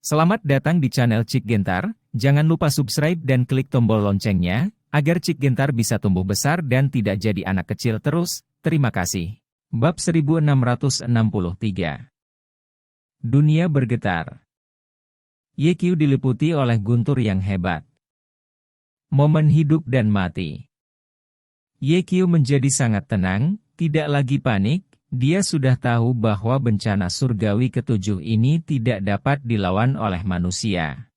Selamat datang di channel Cik Gentar, jangan lupa subscribe dan klik tombol loncengnya, agar Cik Gentar bisa tumbuh besar dan tidak jadi anak kecil terus, terima kasih. Bab 1663. Dunia bergetar. YQ diliputi oleh guntur yang hebat. Momen hidup dan mati. YQ menjadi sangat tenang, tidak lagi panik. Dia sudah tahu bahwa bencana surgawi ketujuh ini tidak dapat dilawan oleh manusia.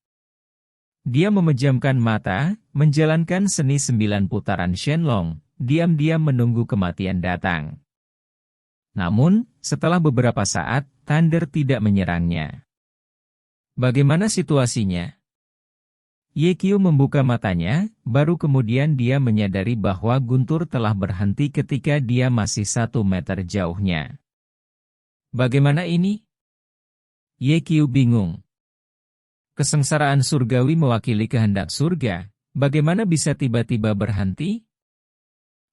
Dia memejamkan mata, menjalankan seni 9 putaran Shenlong, diam-diam menunggu kematian datang. Namun, setelah beberapa saat, Thunder tidak menyerangnya. Bagaimana situasinya? YQ membuka matanya, baru kemudian dia menyadari bahwa guntur telah berhenti ketika dia masih 1 meter jauhnya. Bagaimana ini? YQ bingung. Kesengsaraan surgawi mewakili kehendak surga, bagaimana bisa tiba-tiba berhenti?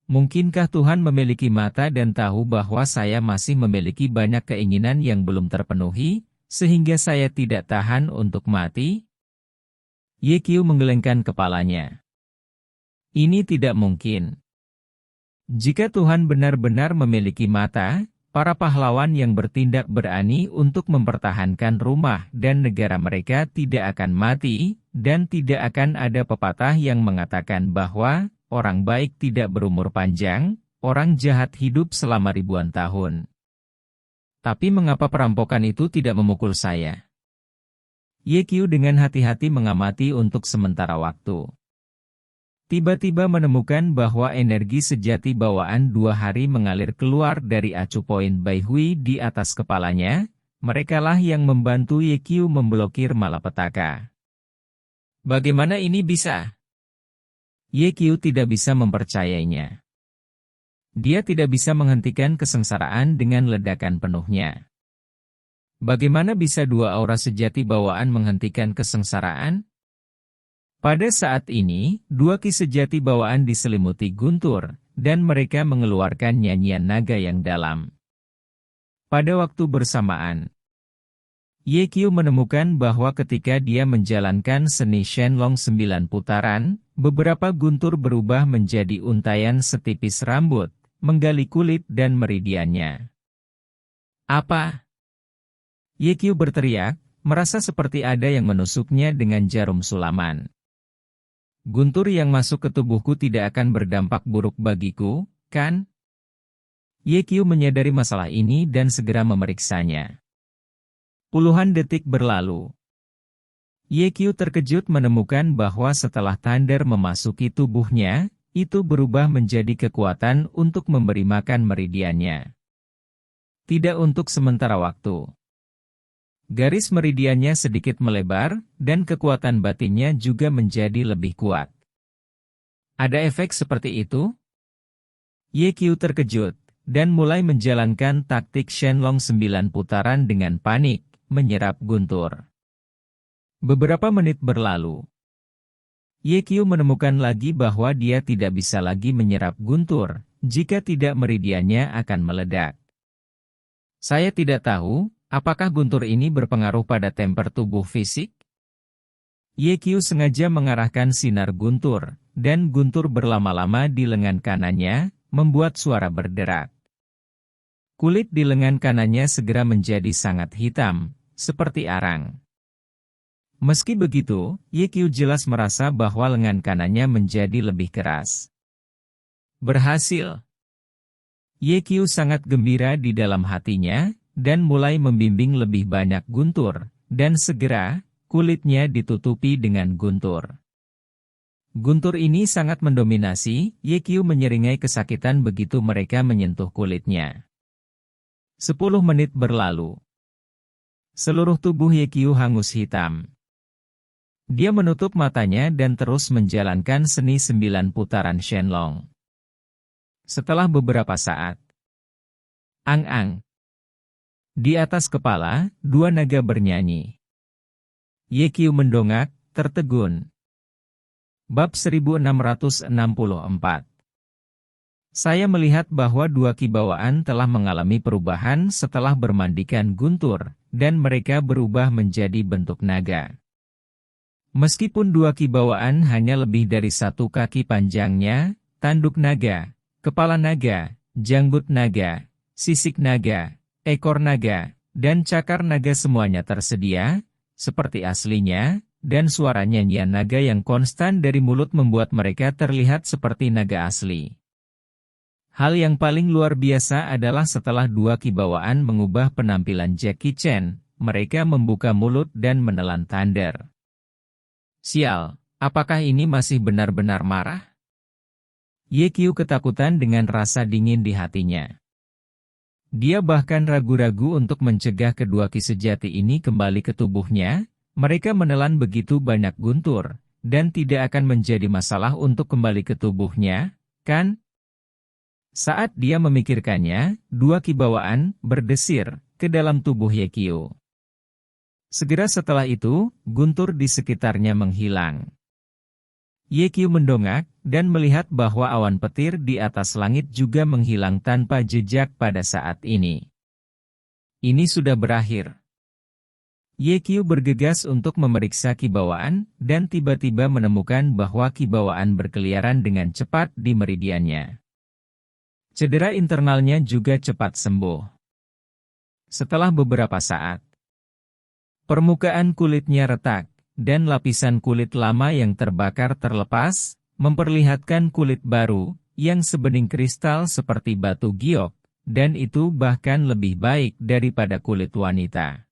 Mungkinkah Tuhan memiliki mata dan tahu bahwa saya masih memiliki banyak keinginan yang belum terpenuhi, sehingga saya tidak tahan untuk mati? YQ menggelengkan kepalanya. Ini tidak mungkin. Jika Tuhan benar-benar memiliki mata, para pahlawan yang bertindak berani untuk mempertahankan rumah dan negara mereka tidak akan mati, dan tidak akan ada pepatah yang mengatakan bahwa orang baik tidak berumur panjang, orang jahat hidup selama ribuan tahun. Tapi mengapa perampokan itu tidak memukul saya? YQ dengan hati-hati mengamati untuk sementara waktu. Tiba-tiba menemukan bahwa energi sejati bawaan 2 hari mengalir keluar dari acu poin Baihui di atas kepalanya, merekalah yang membantu YQ memblokir malapetaka. Bagaimana ini bisa? YQ tidak bisa mempercayainya. Dia tidak bisa menghentikan kesengsaraan dengan ledakan penuhnya. Bagaimana bisa 2 aura sejati bawaan menghentikan kesengsaraan? Pada saat ini, 2 ki sejati bawaan diselimuti guntur, dan mereka mengeluarkan nyanyian naga yang dalam. Pada waktu bersamaan, YQ menemukan bahwa ketika dia menjalankan seni Shenlong 9 putaran, beberapa guntur berubah menjadi untaian setipis rambut, menggali kulit dan meridiannya. Apa? YQ berteriak, merasa seperti ada yang menusuknya dengan jarum sulaman. Guntur yang masuk ke tubuhku tidak akan berdampak buruk bagiku, kan? YQ menyadari masalah ini dan segera memeriksanya. Puluhan detik berlalu. YQ terkejut menemukan bahwa setelah Thunder memasuki tubuhnya, itu berubah menjadi kekuatan untuk memberi makan meridiannya. Tidak untuk sementara waktu. Garis meridiannya sedikit melebar, dan kekuatan batinnya juga menjadi lebih kuat. Ada efek seperti itu? YQ terkejut, dan mulai menjalankan taktik Shenlong 9 putaran dengan panik, menyerap guntur. Beberapa menit berlalu. YQ menemukan lagi bahwa dia tidak bisa lagi menyerap guntur, jika tidak meridiannya akan meledak. Saya tidak tahu, apakah guntur ini berpengaruh pada temper tubuh fisik? YQ sengaja mengarahkan sinar guntur, dan guntur berlama-lama di lengan kanannya, membuat suara berderak. Kulit di lengan kanannya segera menjadi sangat hitam, seperti arang. Meski begitu, YQ jelas merasa bahwa lengan kanannya menjadi lebih keras. Berhasil! YQ sangat gembira di dalam hatinya, dan mulai membimbing lebih banyak guntur, dan segera, kulitnya ditutupi dengan guntur. Guntur ini sangat mendominasi, YQ menyeringai kesakitan begitu mereka menyentuh kulitnya. 10 menit berlalu. Seluruh tubuh YQ hangus hitam. Dia menutup matanya dan terus menjalankan seni 9 putaran Shenlong. Setelah beberapa saat, ang-ang. Di atas kepala, 2 naga bernyanyi. YQ mendongak, tertegun. Bab 1664. Saya melihat bahwa 2 ki bawaan telah mengalami perubahan setelah bermandikan guntur, dan mereka berubah menjadi bentuk naga. Meskipun dua kibawaan hanya lebih dari 1 kaki panjangnya, tanduk naga, kepala naga, janggut naga, sisik naga, ekor naga, dan cakar naga semuanya tersedia, seperti aslinya, dan suara nyanyian naga yang konstan dari mulut membuat mereka terlihat seperti naga asli. Hal yang paling luar biasa adalah setelah dua kibawaan mengubah penampilan Jackie Chan, mereka membuka mulut dan menelan Thunder. Sial, apakah ini masih benar-benar marah? Ye Qiu ketakutan dengan rasa dingin di hatinya. Dia bahkan ragu-ragu untuk mencegah kedua ki sejati ini kembali ke tubuhnya. Mereka menelan begitu banyak guntur, dan tidak akan menjadi masalah untuk kembali ke tubuhnya, kan? Saat dia memikirkannya, dua kibawaan berdesir ke dalam tubuh Ye Qiu. Segera setelah itu, guntur di sekitarnya menghilang. Ye Qiu mendongak, dan melihat bahwa awan petir di atas langit juga menghilang tanpa jejak pada saat ini. Ini sudah berakhir. Ye Qiu bergegas untuk memeriksa kibawaan, dan tiba-tiba menemukan bahwa kibawaan berkeliaran dengan cepat di meridiannya. Cedera internalnya juga cepat sembuh. Setelah beberapa saat, permukaan kulitnya retak, dan lapisan kulit lama yang terbakar terlepas, memperlihatkan kulit baru, yang sebening kristal seperti batu giok, dan itu bahkan lebih baik daripada kulit wanita.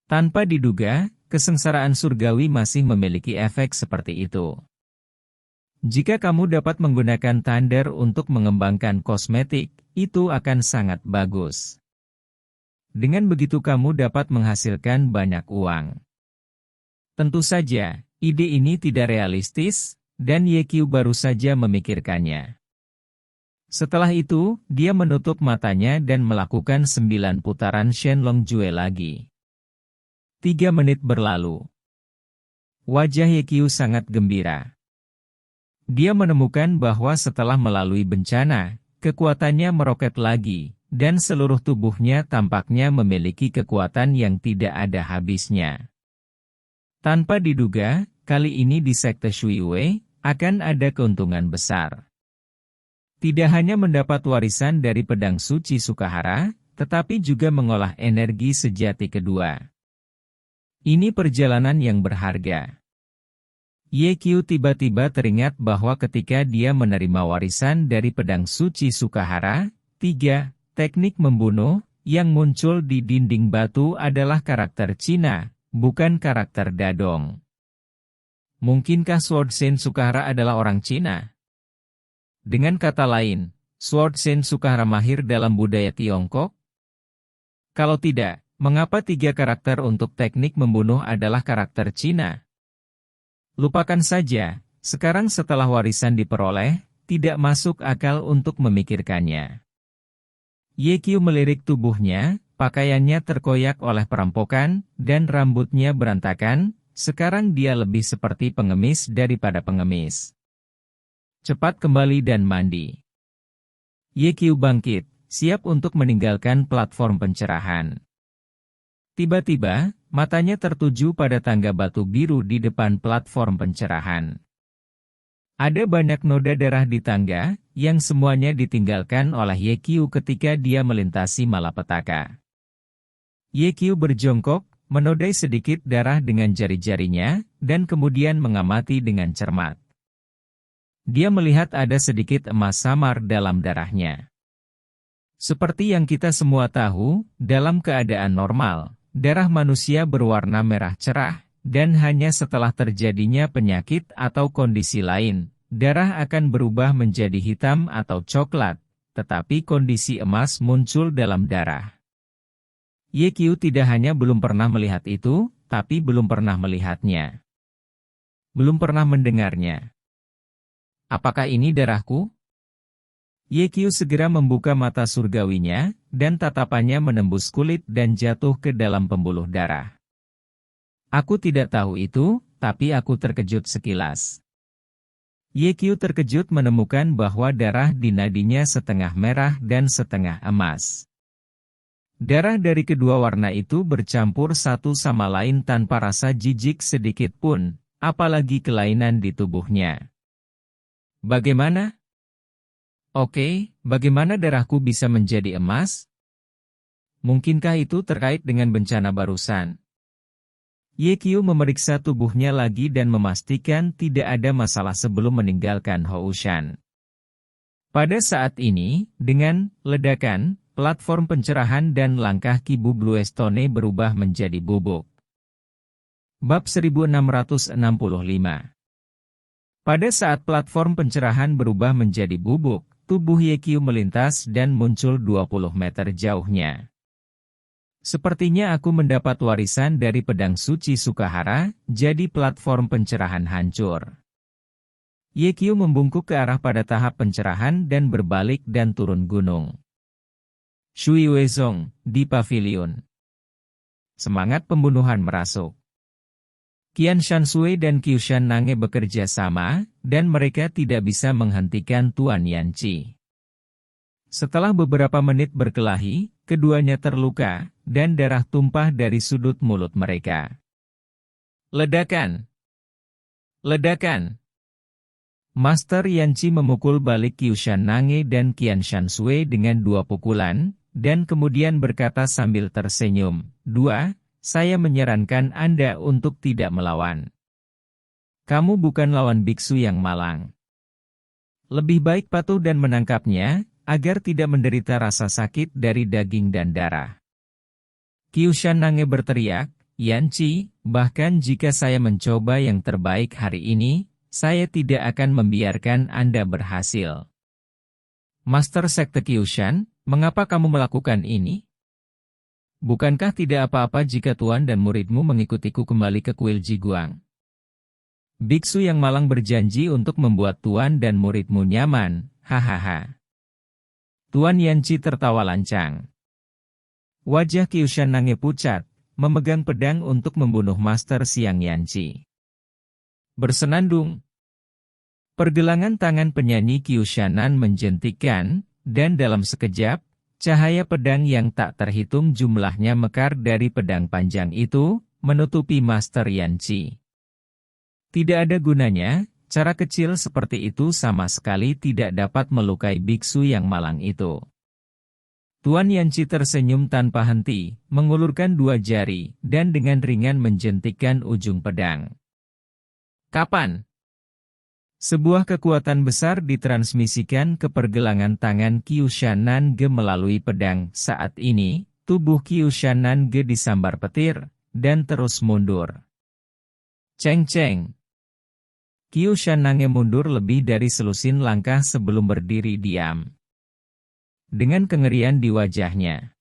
Tanpa diduga, kesengsaraan surgawi masih memiliki efek seperti itu. Jika kamu dapat menggunakan Thunder untuk mengembangkan kosmetik, itu akan sangat bagus. Dengan begitu kamu dapat menghasilkan banyak uang. Tentu saja, ide ini tidak realistis, dan Ye Qiu baru saja memikirkannya. Setelah itu, dia menutup matanya dan melakukan 9 putaran Shenlong Jue lagi. 3 menit berlalu. Wajah Ye Qiu sangat gembira. Dia menemukan bahwa setelah melalui bencana, kekuatannya meroket lagi, dan seluruh tubuhnya tampaknya memiliki kekuatan yang tidak ada habisnya. Tanpa diduga, kali ini di Sekte Shui Wei, akan ada keuntungan besar. Tidak hanya mendapat warisan dari pedang suci Sukahara, tetapi juga mengolah energi sejati kedua. Ini perjalanan yang berharga. Ye Qiu tiba-tiba teringat bahwa ketika dia menerima warisan dari pedang suci Sukahara, 3 teknik membunuh yang muncul di dinding batu adalah karakter Cina, bukan karakter Dadong. Mungkinkah Sword Sen Sukahara adalah orang Cina? Dengan kata lain, Sword Sen Sukahara mahir dalam budaya Tiongkok? Kalau tidak, mengapa 3 karakter untuk teknik membunuh adalah karakter Cina? Lupakan saja, sekarang setelah warisan diperoleh, tidak masuk akal untuk memikirkannya. Ye Qiu melirik tubuhnya, pakaiannya terkoyak oleh perampokan, dan rambutnya berantakan, sekarang dia lebih seperti pengemis daripada pengemis. Cepat kembali dan mandi. Ye Qiu bangkit, siap untuk meninggalkan platform pencerahan. Tiba-tiba, matanya tertuju pada tangga batu biru di depan platform pencerahan. Ada banyak noda darah di tangga, yang semuanya ditinggalkan oleh Ye Qiu ketika dia melintasi malapetaka. Ye Qiu berjongkok, menodai sedikit darah dengan jari-jarinya, dan kemudian mengamati dengan cermat. Dia melihat ada sedikit emas samar dalam darahnya. Seperti yang kita semua tahu, dalam keadaan normal, darah manusia berwarna merah cerah, dan hanya setelah terjadinya penyakit atau kondisi lain, darah akan berubah menjadi hitam atau coklat, tetapi kondisi emas muncul dalam darah. Ye Qiu tidak hanya belum pernah melihat itu, tapi belum pernah melihatnya. Belum pernah mendengarnya. Apakah ini darahku? Ye Qiu segera membuka mata surgawinya, dan tatapannya menembus kulit dan jatuh ke dalam pembuluh darah. Aku tidak tahu itu, tapi aku terkejut sekilas. Ye Qiu terkejut menemukan bahwa darah di nadinya setengah merah dan setengah emas. Darah dari kedua warna itu bercampur satu sama lain tanpa rasa jijik sedikit pun, apalagi kelainan di tubuhnya. Bagaimana? Oke, bagaimana darahku bisa menjadi emas? Mungkinkah itu terkait dengan bencana barusan? Ye Qiu memeriksa tubuhnya lagi dan memastikan tidak ada masalah sebelum meninggalkan Houshan. Pada saat ini, dengan ledakan, platform pencerahan dan langkah Kibu Bluestone berubah menjadi bubuk. Bab 1665. Pada saat platform pencerahan berubah menjadi bubuk, tubuh Ye Qiu melintas dan muncul 20 meter jauhnya. Sepertinya aku mendapat warisan dari pedang suci Sukahara, jadi platform pencerahan hancur. Ye Qiu membungkuk ke arah pada tahap pencerahan dan berbalik dan turun gunung. Shui Weizong, di pavilion. Semangat pembunuhan merasuk. Qian Shanshui dan Qiu Shan Nange bekerja sama, dan mereka tidak bisa menghentikan Tuan Yanqi. Setelah beberapa menit berkelahi, keduanya terluka, dan darah tumpah dari sudut mulut mereka. Ledakan! Ledakan! Master Yanqi memukul balik Qiu Shan Nange dan Qian Shanshui dengan 2 pukulan, dan kemudian berkata sambil tersenyum, saya menyarankan Anda untuk tidak melawan. Kamu bukan lawan biksu yang malang. Lebih baik patuh dan menangkapnya, agar tidak menderita rasa sakit dari daging dan darah. Qiu Shan Nange berteriak, Yanqi, bahkan jika saya mencoba yang terbaik hari ini, saya tidak akan membiarkan Anda berhasil. Master Sekte Qiu Shan, mengapa kamu melakukan ini? Bukankah tidak apa-apa jika Tuan dan muridmu mengikutiku kembali ke kuil Jiguang? Biksu yang malang berjanji untuk membuat Tuan dan muridmu nyaman, hahaha. Tuan Yanqi tertawa lancang. Wajah Qiu Shan Nange pucat, memegang pedang untuk membunuh Master Xiang Yanqi. Bersenandung. Pergelangan tangan penyanyi Qiu Shanan menjentikkan, dan dalam sekejap, cahaya pedang yang tak terhitung jumlahnya mekar dari pedang panjang itu, menutupi Master Yanqi. Tidak ada gunanya, cara kecil seperti itu sama sekali tidak dapat melukai biksu yang malang itu. Tuan Yanqi tersenyum tanpa henti, mengulurkan 2 jari, dan dengan ringan menjentikkan ujung pedang. Kapan? Sebuah kekuatan besar ditransmisikan ke pergelangan tangan Qiu Shan Nange melalui pedang. Saat ini, tubuh Qiu Shan Nange disambar petir, dan terus mundur. Ceng-ceng. Qiu Shan Nange mundur lebih dari selusin langkah sebelum berdiri diam. Dengan kengerian di wajahnya.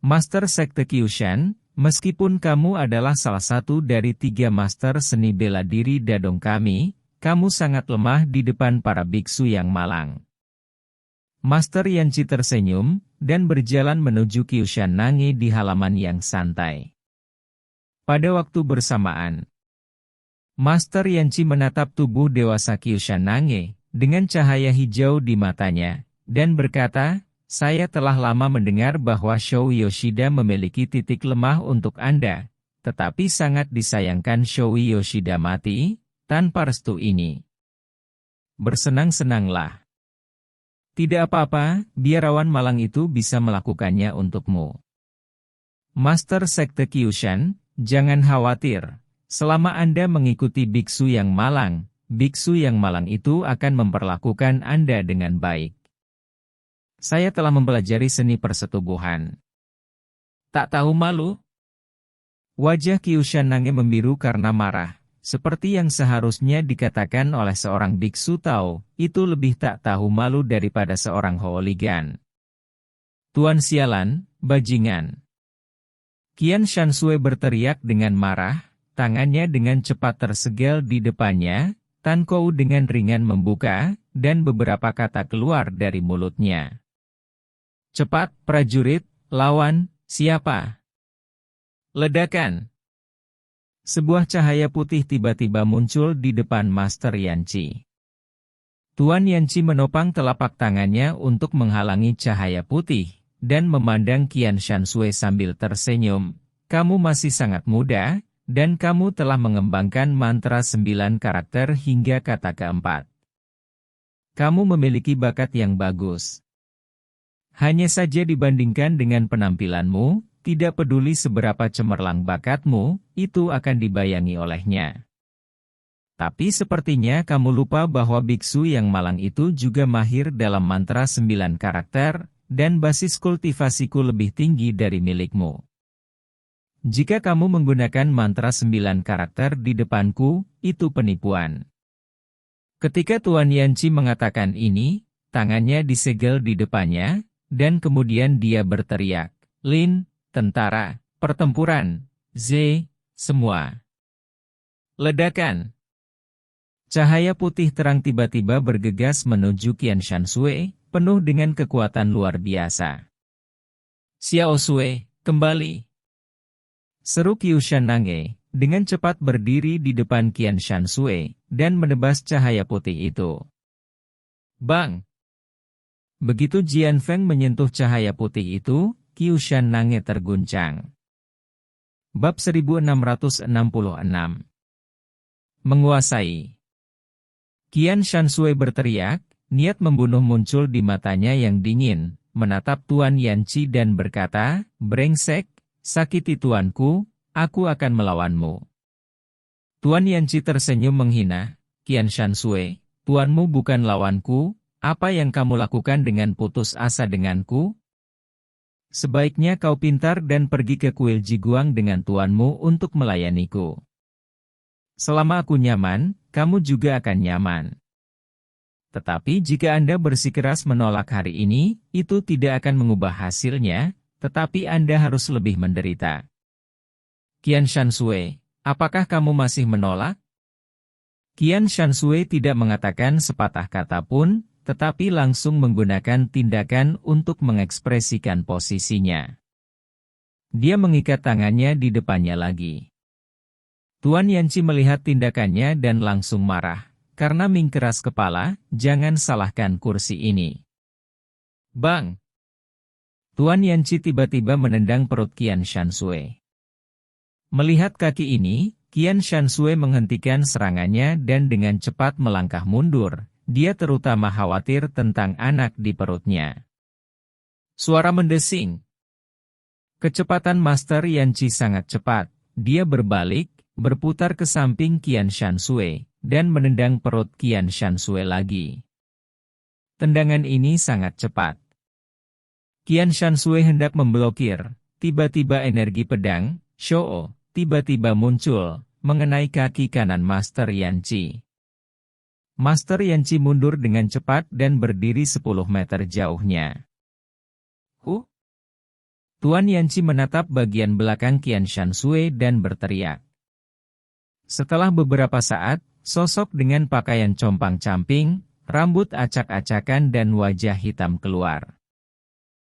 Master Sekte Qiu Shan, meskipun kamu adalah salah satu dari 3 master seni bela diri Dadong kami, kamu sangat lemah di depan para biksu yang malang. Master Yanqi tersenyum, dan berjalan menuju Qiu Shan Nange di halaman yang santai. Pada waktu bersamaan, Master Yanqi menatap tubuh dewasa Qiu Shan Nange, dengan cahaya hijau di matanya, dan berkata, saya telah lama mendengar bahwa Shou Yoshida memiliki titik lemah untuk Anda, tetapi sangat disayangkan Shou Yoshida mati, tanpa restu ini. Bersenang-senanglah. Tidak apa-apa, biarawan malang itu bisa melakukannya untukmu. Master Sekte Qiu Shan, jangan khawatir. Selama Anda mengikuti biksu yang malang itu akan memperlakukan Anda dengan baik. Saya telah mempelajari seni persetubuhan. Tak tahu malu? Wajah Qiu Shan Nange membiru karena marah, seperti yang seharusnya dikatakan oleh seorang biksu Tao, itu lebih tak tahu malu daripada seorang hooligan. Tuan sialan, bajingan. Qian Shanshui berteriak dengan marah. Tangannya dengan cepat tersegel di depannya, Tan Kou dengan ringan membuka, dan beberapa kata keluar dari mulutnya. Cepat, prajurit, lawan, siapa? Ledakan. Sebuah cahaya putih tiba-tiba muncul di depan Master Yanqi. Tuan Yanqi menopang telapak tangannya untuk menghalangi cahaya putih, dan memandang Qian Shanshui sambil tersenyum. Kamu masih sangat muda, dan kamu telah mengembangkan mantra 9 karakter hingga kata keempat. Kamu memiliki bakat yang bagus. Hanya saja dibandingkan dengan penampilanmu, tidak peduli seberapa cemerlang bakatmu, itu akan dibayangi olehnya. Tapi sepertinya kamu lupa bahwa biksu yang malang itu juga mahir dalam mantra 9 karakter, dan basis kultivasiku lebih tinggi dari milikmu. Jika kamu menggunakan mantra 9 karakter di depanku, itu penipuan. Ketika Tuan Yanqi mengatakan ini, tangannya disegel di depannya, dan kemudian dia berteriak, "Lin, tentara, pertempuran, Z, semua." Ledakan. Cahaya putih terang tiba-tiba bergegas menuju Qian Shanshui, penuh dengan kekuatan luar biasa. "Xiao Sui, kembali!" Seru Qiu Shanange, dengan cepat berdiri di depan Qian Shanshui, dan menebas cahaya putih itu. Bang! Begitu Jian Feng menyentuh cahaya putih itu, Qiu Shanange terguncang. Bab 1666 Menguasai. Qian Shanshui berteriak, niat membunuh muncul di matanya yang dingin, menatap Tuan Yanqi dan berkata, "Brengsek, sakiti tuanku, aku akan melawanmu." Tuan Yanqi tersenyum menghina, "Qian Shanshui, tuanmu bukan lawanku, apa yang kamu lakukan dengan putus asa denganku? Sebaiknya kau pintar dan pergi ke kuil Jiguang dengan tuanmu untuk melayaniku. Selama aku nyaman, kamu juga akan nyaman. Tetapi jika Anda bersikeras menolak hari ini, itu tidak akan mengubah hasilnya, tetapi Anda harus lebih menderita." "Qian Shanshui, apakah kamu masih menolak?" Qian Shanshui tidak mengatakan sepatah kata pun, tetapi langsung menggunakan tindakan untuk mengekspresikan posisinya. Dia mengikat tangannya di depannya lagi. Tuan Yanqi melihat tindakannya dan langsung marah. Karena Ming keras kepala, jangan salahkan kursi ini. Bang! Tuan Yanqi tiba-tiba menendang perut Qian Shanshui. Melihat kaki ini, Qian Shanshui menghentikan serangannya dan dengan cepat melangkah mundur. Dia terutama khawatir tentang anak di perutnya. Suara mendesing. Kecepatan Master Yanqi sangat cepat. Dia berbalik, berputar ke samping Qian Shanshui, dan menendang perut Qian Shanshui lagi. Tendangan ini sangat cepat. Qian Shanshui hendak memblokir, tiba-tiba energi pedang, Shou, tiba-tiba muncul, mengenai kaki kanan Master Yanqi. Master Yanqi mundur dengan cepat dan berdiri 10 meter jauhnya. Tuan Yanqi menatap bagian belakang Qian Shanshui dan berteriak. Setelah beberapa saat, sosok dengan pakaian compang-camping, rambut acak-acakan dan wajah hitam keluar.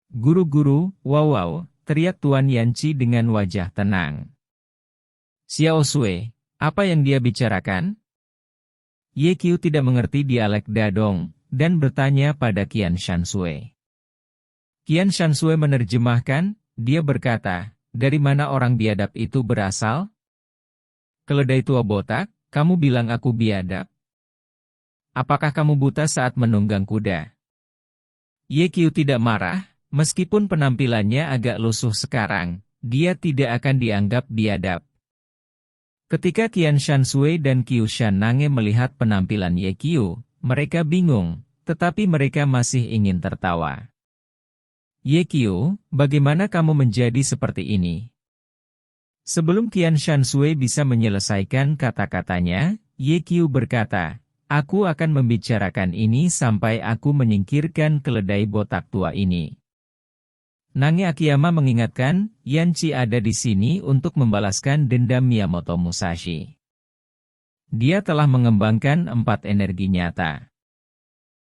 "Guru-guru, wow, teriak Tuan Yanqi dengan wajah tenang. "Xiao Sui, apa yang dia bicarakan?" Ye Qiu tidak mengerti dialek Dadong, dan bertanya pada Qian Shanshui. Qian Shanshui menerjemahkan, dia berkata, "Dari mana orang biadab itu berasal?" "Keledai tua botak, kamu bilang aku biadab? Apakah kamu buta saat menunggang kuda?" Ye Qiu tidak marah, meskipun penampilannya agak lusuh sekarang, dia tidak akan dianggap biadab. Ketika Qian Shanshui dan Qiu Shanange melihat penampilan Ye Qiu, mereka bingung, tetapi mereka masih ingin tertawa. "Ye Qiu, bagaimana kamu menjadi seperti ini?" Sebelum Qian Shanshui bisa menyelesaikan kata-katanya, Ye Qiu berkata, "Aku akan membicarakan ini sampai aku menyingkirkan keledai botak tua ini." Nange Akiyama mengingatkan, Yanqi ada di sini untuk membalaskan dendam Miyamoto Musashi. Dia telah mengembangkan 4 energi nyata.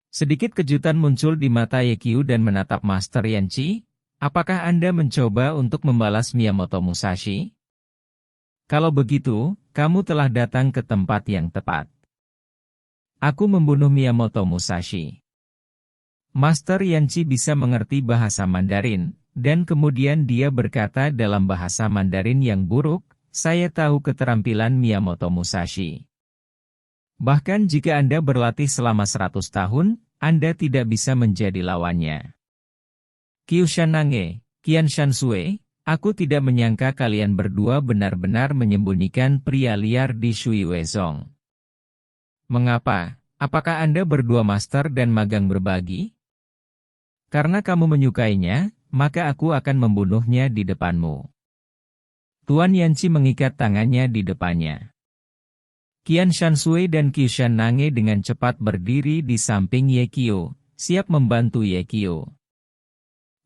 Sedikit kejutan muncul di mata Ye Qiu dan menatap Master Yanqi. "Apakah Anda mencoba untuk membalas Miyamoto Musashi? Kalau begitu, kamu telah datang ke tempat yang tepat. Aku membunuh Miyamoto Musashi." Master Yanchi bisa mengerti bahasa Mandarin, dan kemudian dia berkata dalam bahasa Mandarin yang buruk, "Saya tahu keterampilan Miyamoto Musashi. Bahkan jika Anda berlatih selama 100 tahun, Anda tidak bisa menjadi lawannya." Kyushan Nange, Qian Shansue, aku tidak menyangka kalian berdua benar-benar menyembunyikan pria liar di Shui Wezong. Mengapa? Apakah Anda berdua master dan magang berbagi? Karena kamu menyukainya, maka aku akan membunuhnya di depanmu. Tuan Yanchi mengikat tangannya di depannya. Qian Shansue dan Kyushan Nange dengan cepat berdiri di samping Ye Qiu, siap membantu Ye Qiu.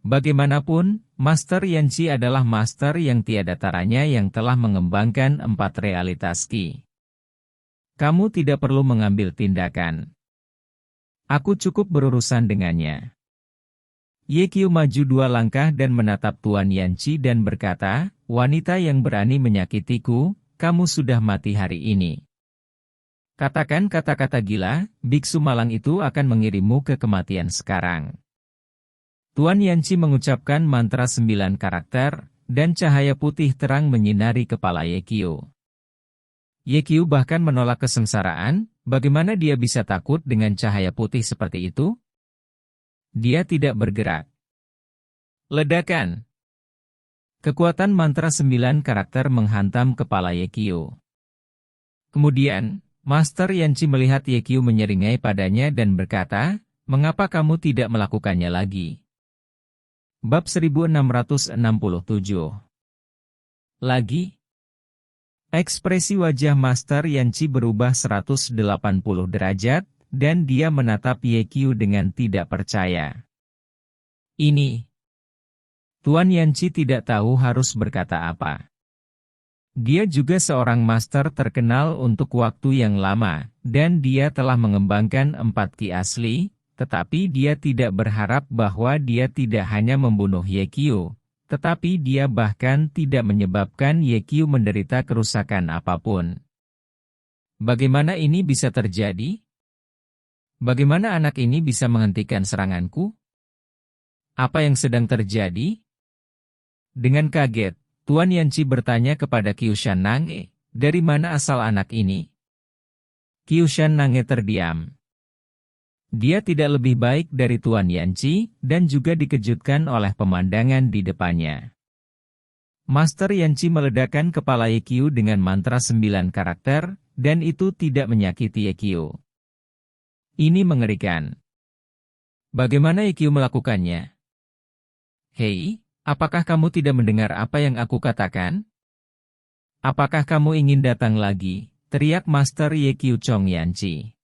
Bagaimanapun, Master Yanchi adalah master yang tiada taranya yang telah mengembangkan 4 realitas Qi. Kamu tidak perlu mengambil tindakan. Aku cukup berurusan dengannya. Ye Qiu maju 2 langkah dan menatap Tuan Yanchi dan berkata, "Wanita yang berani menyakitiku, kamu sudah mati hari ini. Katakan kata-kata gila, biksu malang itu akan mengirimmu ke kematian sekarang." Tuan Yanchi mengucapkan mantra 9 karakter, dan cahaya putih terang menyinari kepala Ye Qiu. Ye Qiu bahkan menolak kesengsaraan, bagaimana dia bisa takut dengan cahaya putih seperti itu? Dia tidak bergerak. Ledakan. Kekuatan mantra 9 karakter menghantam kepala Ye Qiu. Kemudian, Master Yanchi melihat Ye Qiu menyeringai padanya dan berkata, "Mengapa kamu tidak melakukannya lagi?" Bab 1667. Lagi. Ekspresi wajah Master Yanchi berubah 180 derajat, dan dia menatap Ye Qiu dengan tidak percaya. Ini. Tuan Yanchi tidak tahu harus berkata apa. Dia juga seorang master terkenal untuk waktu yang lama, dan dia telah mengembangkan 4 Qi asli, tetapi dia tidak berharap bahwa dia tidak hanya membunuh Ye Qiu, tetapi dia bahkan tidak menyebabkan Ye Qiu menderita kerusakan apapun. Bagaimana ini bisa terjadi? Bagaimana anak ini bisa menghentikan seranganku? Apa yang sedang terjadi? Dengan kaget, Tuan Yanchi bertanya kepada Kyushan Nange, "Dari mana asal anak ini?" Kyushan Nange terdiam. Dia tidak lebih baik dari Tuan Yanchi, dan juga dikejutkan oleh pemandangan di depannya. Master Yanchi meledakkan kepala Ye Qiu dengan mantra 9 karakter, dan itu tidak menyakiti Ye Qiu. Ini mengerikan. Bagaimana Ye Qiu melakukannya? "Hei, apakah kamu tidak mendengar apa yang aku katakan? Apakah kamu ingin datang lagi?" teriak Master Ye Qiu Chong Yanchi.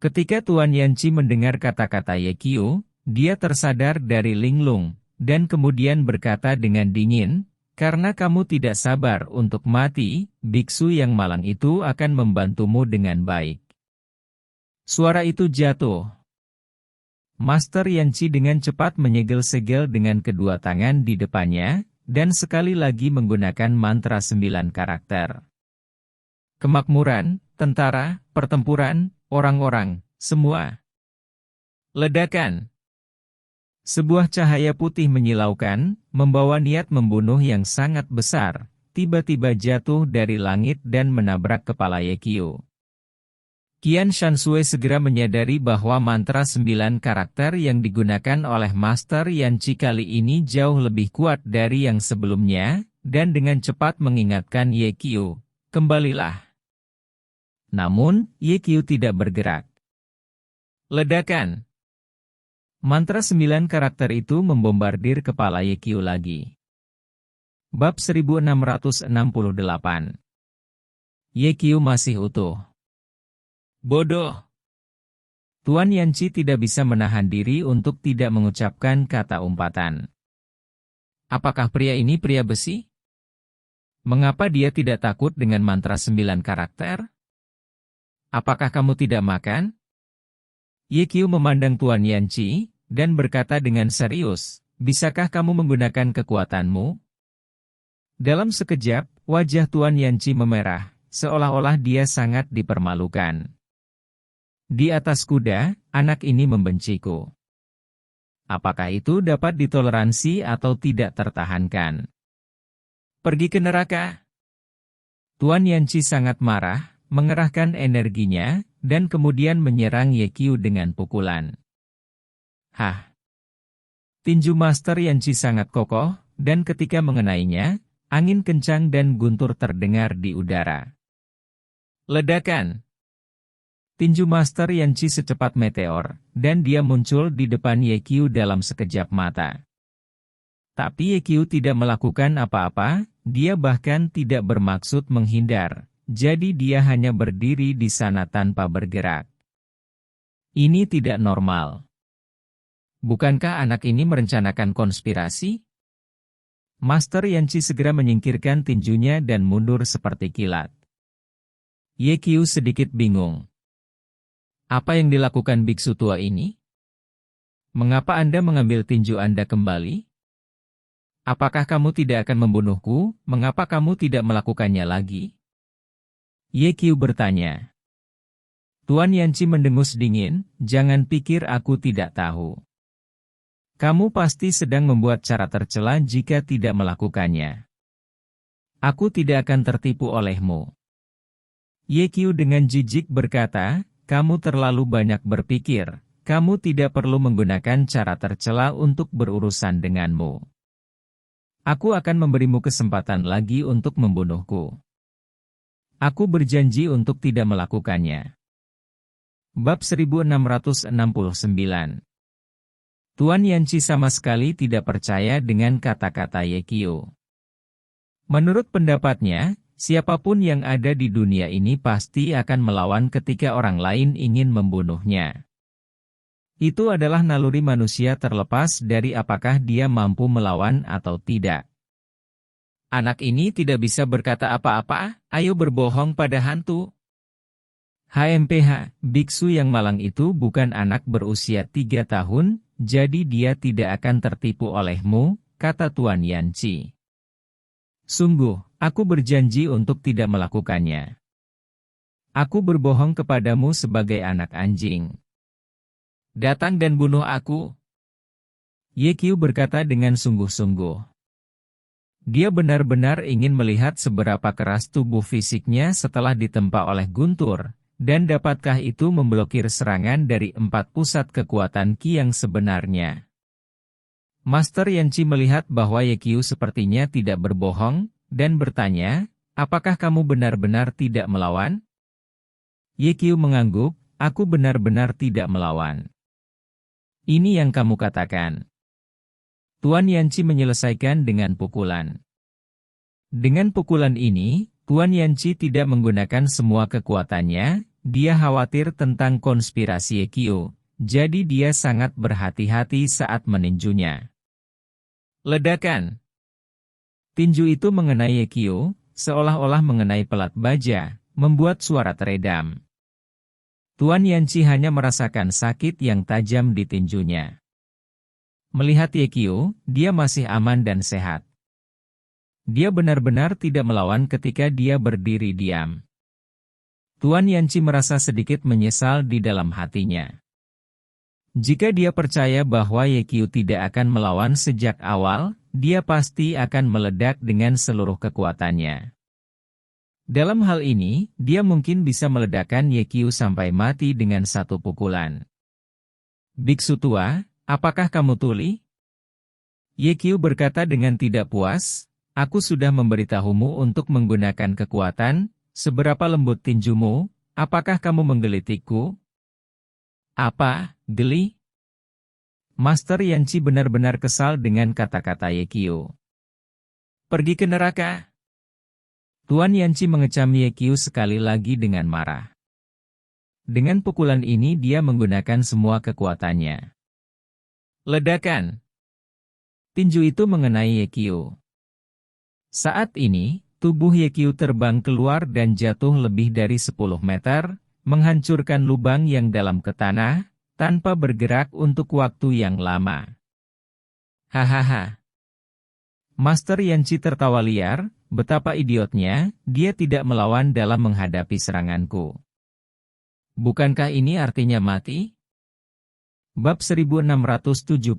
Ketika Tuan Yanchi mendengar kata-kata Ye Qiu, dia tersadar dari linglung, dan kemudian berkata dengan dingin, "Karena kamu tidak sabar untuk mati, biksu yang malang itu akan membantumu dengan baik." Suara itu jatuh. Master Yanchi dengan cepat menyegel-segel dengan kedua tangan di depannya, dan sekali lagi menggunakan mantra 9 karakter. Kemakmuran, tentara, pertempuran, orang-orang, semua. Ledakan. Sebuah cahaya putih menyilaukan, membawa niat membunuh yang sangat besar, tiba-tiba jatuh dari langit dan menabrak kepala Ye Qiu. Qian Shansue segera menyadari bahwa mantra 9 karakter yang digunakan oleh Master Yanchi kali ini jauh lebih kuat dari yang sebelumnya, dan dengan cepat mengingatkan Ye Qiu, "Kembalilah." Namun, Ye Qiu tidak bergerak. Ledakan. Mantra 9 karakter itu membombardir kepala Ye Qiu lagi. Bab 1668. Ye Qiu masih utuh. Bodoh. Tuan Yanchi tidak bisa menahan diri untuk tidak mengucapkan kata umpatan. Apakah pria ini pria besi? Mengapa dia tidak takut dengan mantra 9 karakter? Apakah kamu tidak makan? Ye Qiu memandang Tuan Yanchi, dan berkata dengan serius, "Bisakah kamu menggunakan kekuatanmu?" Dalam sekejap, wajah Tuan Yanchi memerah, seolah-olah dia sangat dipermalukan. "Di atas kuda, anak ini membenciku. Apakah itu dapat ditoleransi atau tidak tertahankan? Pergi ke neraka. Tuan Yanqi sangat marah, mengerahkan energinya, dan kemudian menyerang Ye Qiu dengan pukulan. Hah! Tinju Master Yanqi sangat kokoh, dan ketika mengenainya, angin kencang dan guntur terdengar di udara. Ledakan! Tinju Master Yanqi secepat meteor, dan dia muncul di depan Ye Qiu dalam sekejap mata. Tapi Ye Qiu tidak melakukan apa-apa. Dia bahkan tidak bermaksud menghindar, jadi dia hanya berdiri di sana tanpa bergerak. Ini tidak normal. Bukankah anak ini merencanakan konspirasi? Master Yanqi segera menyingkirkan tinjunya dan mundur seperti kilat. Ye Qiu sedikit bingung. Apa yang dilakukan biksu tua ini? Mengapa Anda mengambil tinju Anda kembali? Apakah kamu tidak akan membunuhku? Mengapa kamu tidak melakukannya lagi? Ye Qiu bertanya. Tuan Yanqi mendengus dingin, jangan pikir aku tidak tahu. Kamu pasti sedang membuat cara tercela jika tidak melakukannya. Aku tidak akan tertipu olehmu. Ye Qiu dengan jijik berkata, kamu terlalu banyak berpikir, kamu tidak perlu menggunakan cara tercela untuk berurusan denganmu. Aku akan memberimu kesempatan lagi untuk membunuhku. Aku berjanji untuk tidak melakukannya. Bab 1669. Tuan Yanqi sama sekali tidak percaya dengan kata-kata Ye Qiu. Menurut pendapatnya, siapapun yang ada di dunia ini pasti akan melawan ketika orang lain ingin membunuhnya. Itu adalah naluri manusia terlepas dari apakah dia mampu melawan atau tidak. Anak ini tidak bisa berkata apa-apa, ayo berbohong pada hantu. HMPH, biksu yang malang itu bukan anak berusia 3 tahun, jadi dia tidak akan tertipu olehmu, kata Tuan Yanqi. Sungguh, aku berjanji untuk tidak melakukannya. Aku berbohong kepadamu sebagai anak anjing. Datang dan bunuh aku. Ye Qiu berkata dengan sungguh-sungguh. Dia benar-benar ingin melihat seberapa keras tubuh fisiknya setelah ditempa oleh guntur, dan dapatkah itu memblokir serangan dari 4 pusat kekuatan Qi yang sebenarnya. Master Yanqi melihat bahwa Ye Qiu sepertinya tidak berbohong, dan bertanya, apakah kamu benar-benar tidak melawan? Ye Qiu mengangguk, aku benar-benar tidak melawan. Ini yang kamu katakan. Tuan Yanqi menyelesaikan dengan pukulan. Dengan pukulan ini, Tuan Yanqi tidak menggunakan semua kekuatannya, dia khawatir tentang konspirasi Ye Qiu, jadi dia sangat berhati-hati saat meninjunya. Ledakan. Tinju itu mengenai Ye Qiu, seolah-olah mengenai pelat baja, membuat suara teredam. Tuan Yanqi hanya merasakan sakit yang tajam di tinjunya. Melihat Ye Qiu, dia masih aman dan sehat. Dia benar-benar tidak melawan ketika dia berdiri diam. Tuan Yanqi merasa sedikit menyesal di dalam hatinya. Jika dia percaya bahwa Ye Qiu tidak akan melawan sejak awal, dia pasti akan meledak dengan seluruh kekuatannya. Dalam hal ini, dia mungkin bisa meledakkan Ye Qiu sampai mati dengan satu pukulan. Biksu tua, apakah kamu tuli? Ye Qiu berkata dengan tidak puas, aku sudah memberitahumu untuk menggunakan kekuatan, seberapa lembut tinjumu, apakah kamu menggelitikku? Apa, geli? Master Yanqi benar-benar kesal dengan kata-kata Ye Qiu. Pergi ke neraka. Tuan Yanqi mengecam Ye Qiu sekali lagi dengan marah. Dengan pukulan ini dia menggunakan semua kekuatannya. Ledakan. Tinju itu mengenai Ye Qiu. Saat ini, tubuh Ye Qiu terbang keluar dan jatuh lebih dari 10 meter, menghancurkan lubang yang dalam ke tanah, tanpa bergerak untuk waktu yang lama. Hahaha. Master Yanqi tertawa liar, betapa idiotnya, dia tidak melawan dalam menghadapi seranganku. Bukankah ini artinya mati? Bab 1670.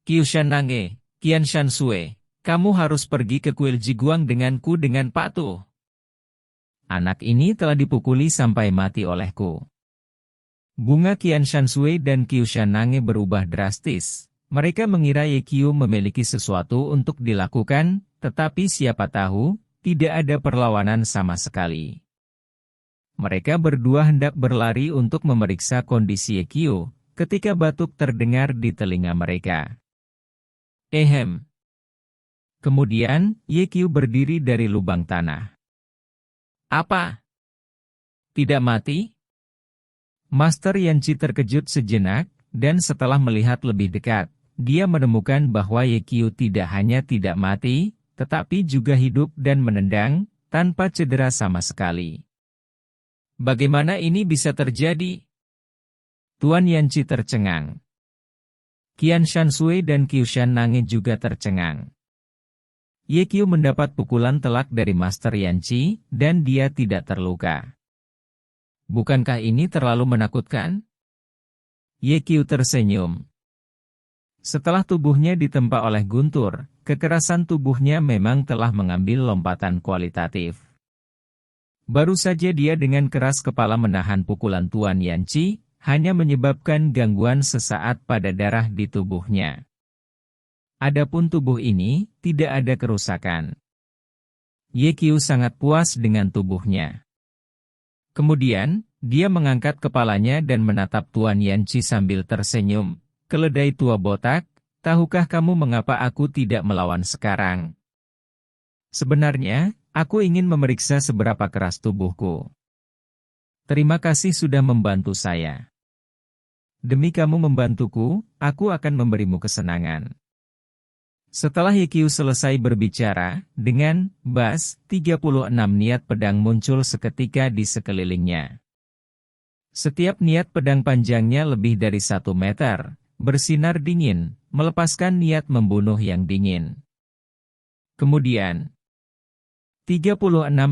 Qiushan Nange, Qianshan Sui, kamu harus pergi ke kuil Jiguang denganku dengan Pak Tu. Anak ini telah dipukuli sampai mati olehku. Bunga Qianshan Sui dan Qiushan Nange berubah drastis. Mereka mengira Ye Qiu memiliki sesuatu untuk dilakukan, tetapi siapa tahu, tidak ada perlawanan sama sekali. Mereka berdua hendak berlari untuk memeriksa kondisi Ye Qiu, ketika batuk terdengar di telinga mereka. Ehem. Kemudian, Ye Qiu berdiri dari lubang tanah. Apa? Tidak mati? Master Yanqi terkejut sejenak, dan setelah melihat lebih dekat, dia menemukan bahwa Ye Qiu tidak hanya tidak mati, tetapi juga hidup dan menendang, tanpa cedera sama sekali. Bagaimana ini bisa terjadi? Tuan Yanqi tercengang. Qianshan Sui dan Qiushan Nange juga tercengang. Ye Qiu mendapat pukulan telak dari Master Yanqi, dan dia tidak terluka. Bukankah ini terlalu menakutkan? Ye Qiu tersenyum. Setelah tubuhnya ditempa oleh guntur, kekerasan tubuhnya memang telah mengambil lompatan kualitatif. Baru saja dia dengan keras kepala menahan pukulan Tuan Yanqi, hanya menyebabkan gangguan sesaat pada darah di tubuhnya. Adapun tubuh ini, tidak ada kerusakan. Ye Qiu sangat puas dengan tubuhnya. Kemudian, dia mengangkat kepalanya dan menatap Tuan Yanqi sambil tersenyum. Keledai tua botak, tahukah kamu mengapa aku tidak melawan sekarang? Sebenarnya, aku ingin memeriksa seberapa keras tubuhku. Terima kasih sudah membantu saya. Demi kamu membantuku, aku akan memberimu kesenangan. Setelah Ye Qiu selesai berbicara, dengan bas, 36 niat pedang muncul seketika di sekelilingnya. Setiap niat pedang panjangnya lebih dari 1 meter, bersinar dingin, melepaskan niat membunuh yang dingin. Kemudian, 36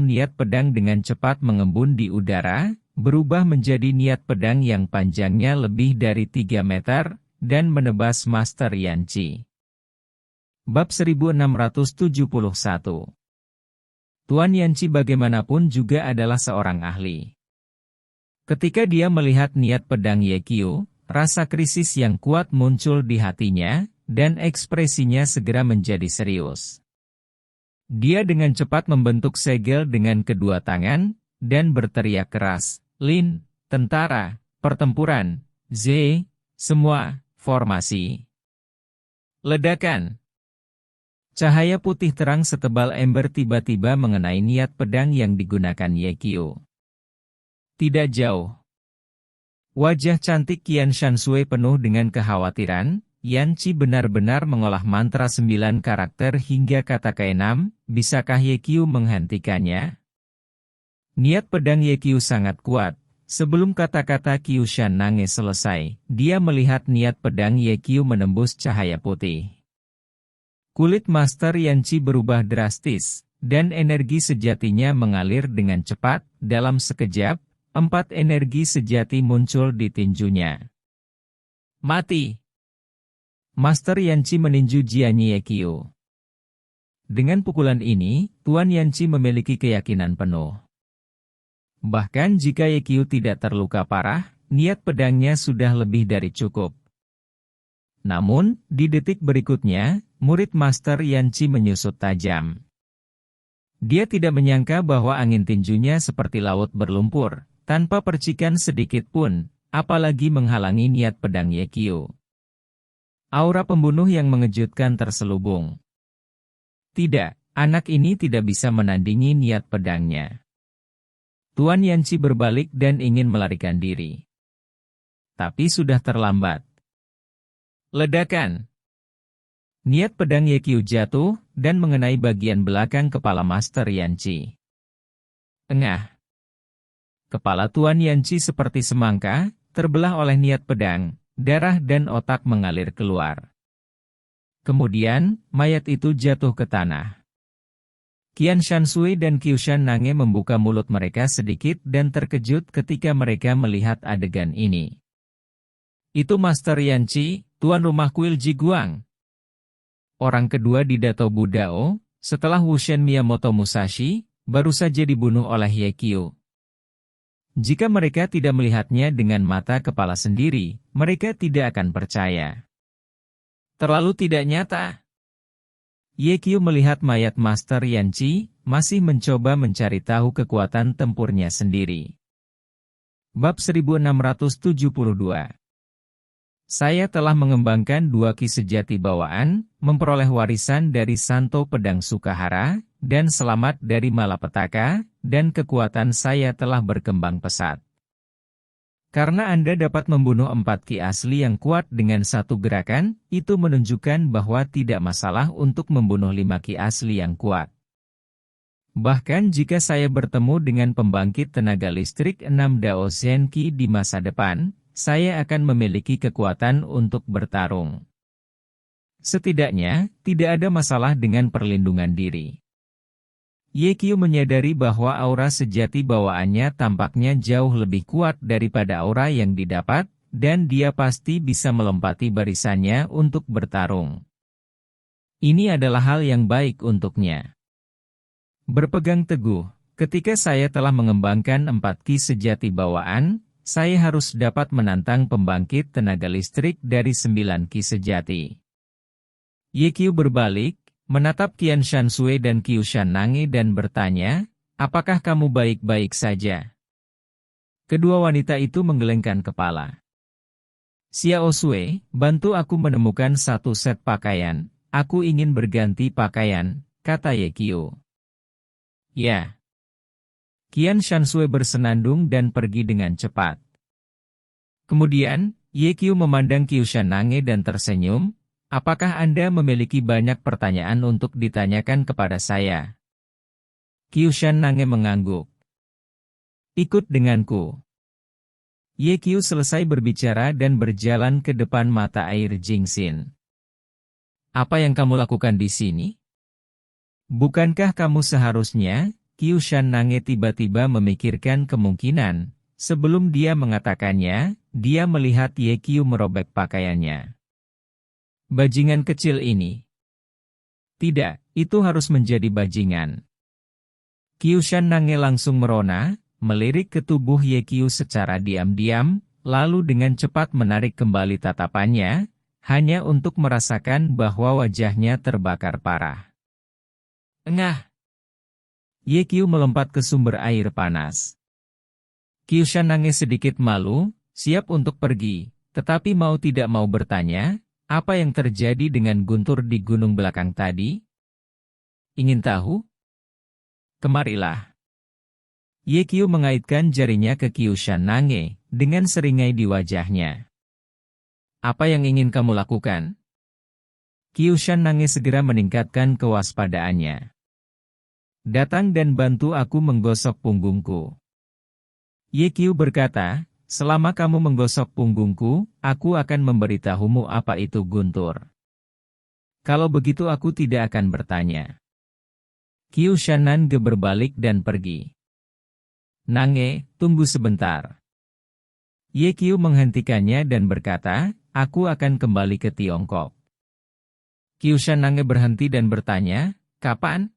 niat pedang dengan cepat mengembun di udara, berubah menjadi niat pedang yang panjangnya lebih dari 3 meter, dan menebas Master Yanqi. Bab 1671. Tuan Yanqi bagaimanapun juga adalah seorang ahli. Ketika dia melihat niat pedang Ye Qiu, rasa krisis yang kuat muncul di hatinya, dan ekspresinya segera menjadi serius. Dia dengan cepat membentuk segel dengan kedua tangan, dan berteriak keras, Lin, tentara, pertempuran, Z, semua, formasi. Ledakan. Cahaya putih terang setebal ember tiba-tiba mengenai niat pedang yang digunakan Ye Qiu. Tidak jauh. Wajah cantik Qianshan Sui penuh dengan kekhawatiran. Yanqi benar-benar mengolah mantra 9 karakter hingga kata ke-6, bisakah Ye Qiu menghentikannya? Niat pedang Ye Qiu sangat kuat. Sebelum kata-kata Qiushan Nange selesai, dia melihat niat pedang Ye Qiu menembus cahaya putih. Kulit Master Yanqi berubah drastis, dan energi sejatinya mengalir dengan cepat. Dalam sekejap, 4 energi sejati muncul di tinjunya. Mati! Master Yanqi meninju Jianyi Ye Qiu. Dengan pukulan ini, Tuan Yanqi memiliki keyakinan penuh. Bahkan jika Ye Qiu tidak terluka parah, niat pedangnya sudah lebih dari cukup. Namun, di detik berikutnya, murid Master Yanqi menyusut tajam. Dia tidak menyangka bahwa angin tinjunya seperti laut berlumpur, tanpa percikan sedikit pun, apalagi menghalangi niat pedang Ye Qiu. Aura pembunuh yang mengejutkan terselubung. Tidak, anak ini tidak bisa menandingi niat pedangnya. Tuan Yanqi berbalik dan ingin melarikan diri. Tapi sudah terlambat. Ledakan. Niat pedang Ye Qiu jatuh, dan mengenai bagian belakang kepala Master Yanqi. Engah. Kepala Tuan Yanqi seperti semangka, terbelah oleh niat pedang. Darah dan otak mengalir keluar. Kemudian, mayat itu jatuh ke tanah. Qianshan Sui dan Qiushan Nange membuka mulut mereka sedikit dan terkejut ketika mereka melihat adegan ini. Itu Master Yanchi, tuan rumah kuil Jiguang. Orang kedua di Dato Budao, setelah Wushen Miyamoto Musashi, baru saja dibunuh oleh Ye Qiu. Jika mereka tidak melihatnya dengan mata kepala sendiri, mereka tidak akan percaya. Terlalu tidak nyata. Ye Qiu melihat mayat Master Yanchi, masih mencoba mencari tahu kekuatan tempurnya sendiri. Bab 1672. Saya telah mengembangkan 2 ki sejati bawaan, memperoleh warisan dari Santo Pedang Sukahara, dan selamat dari malapetaka, dan kekuatan saya telah berkembang pesat. Karena Anda dapat membunuh 4 ki asli yang kuat dengan satu gerakan, itu menunjukkan bahwa tidak masalah untuk membunuh 5 ki asli yang kuat. Bahkan jika saya bertemu dengan pembangkit tenaga listrik 6 Dao Zenki di masa depan, saya akan memiliki kekuatan untuk bertarung. Setidaknya, tidak ada masalah dengan perlindungan diri. Ye Qiu menyadari bahwa aura sejati bawaannya tampaknya jauh lebih kuat daripada aura yang didapat, dan dia pasti bisa melompati barisannya untuk bertarung. Ini adalah hal yang baik untuknya. Berpegang teguh, ketika saya telah mengembangkan 4 ki sejati bawaan, saya harus dapat menantang pembangkit tenaga listrik dari 9 ki sejati. Ye Qiu berbalik, menatap Qian Shansui dan Qiu Shannange dan bertanya, apakah kamu baik-baik saja? Kedua wanita itu menggelengkan kepala. Xiao Sui, bantu aku menemukan 1 set pakaian, aku ingin berganti pakaian, kata Ye Qiu. Ya. Qian Shansui bersenandung dan pergi dengan cepat. Kemudian, Ye Qiu memandang Qiu Shannange dan tersenyum, apakah Anda memiliki banyak pertanyaan untuk ditanyakan kepada saya? Qiu Shannange mengangguk. Ikut denganku. Ye Qiu selesai berbicara dan berjalan ke depan mata air Jingxin. Apa yang kamu lakukan di sini? Bukankah kamu seharusnya? Qiu Shannange tiba-tiba memikirkan kemungkinan, sebelum dia mengatakannya, dia melihat Ye Qiu merobek pakaiannya. Bajingan kecil ini. Tidak, itu harus menjadi bajingan. Qiu Shannange langsung merona, melirik ke tubuh Ye Qiu secara diam-diam, lalu dengan cepat menarik kembali tatapannya, hanya untuk merasakan bahwa wajahnya terbakar parah. Engah! Ye Qiu melompat ke sumber air panas. Qiu Shannange sedikit malu, siap untuk pergi, tetapi mau tidak mau bertanya, apa yang terjadi dengan guntur di gunung belakang tadi? Ingin tahu? Kemarilah. Ye Qiu mengaitkan jarinya ke Qiu Shannange, dengan seringai di wajahnya. Apa yang ingin kamu lakukan? Qiu Shannange segera meningkatkan kewaspadaannya. Datang dan bantu aku menggosok punggungku. Ye Qiu berkata, selama kamu menggosok punggungku, aku akan memberitahumu apa itu guntur. Kalau begitu aku tidak akan bertanya. Qiu Shannange berbalik dan pergi. Nange, tunggu sebentar. Ye Qiu menghentikannya dan berkata, aku akan kembali ke Tiongkok. Qiu Shannange berhenti dan bertanya, kapan?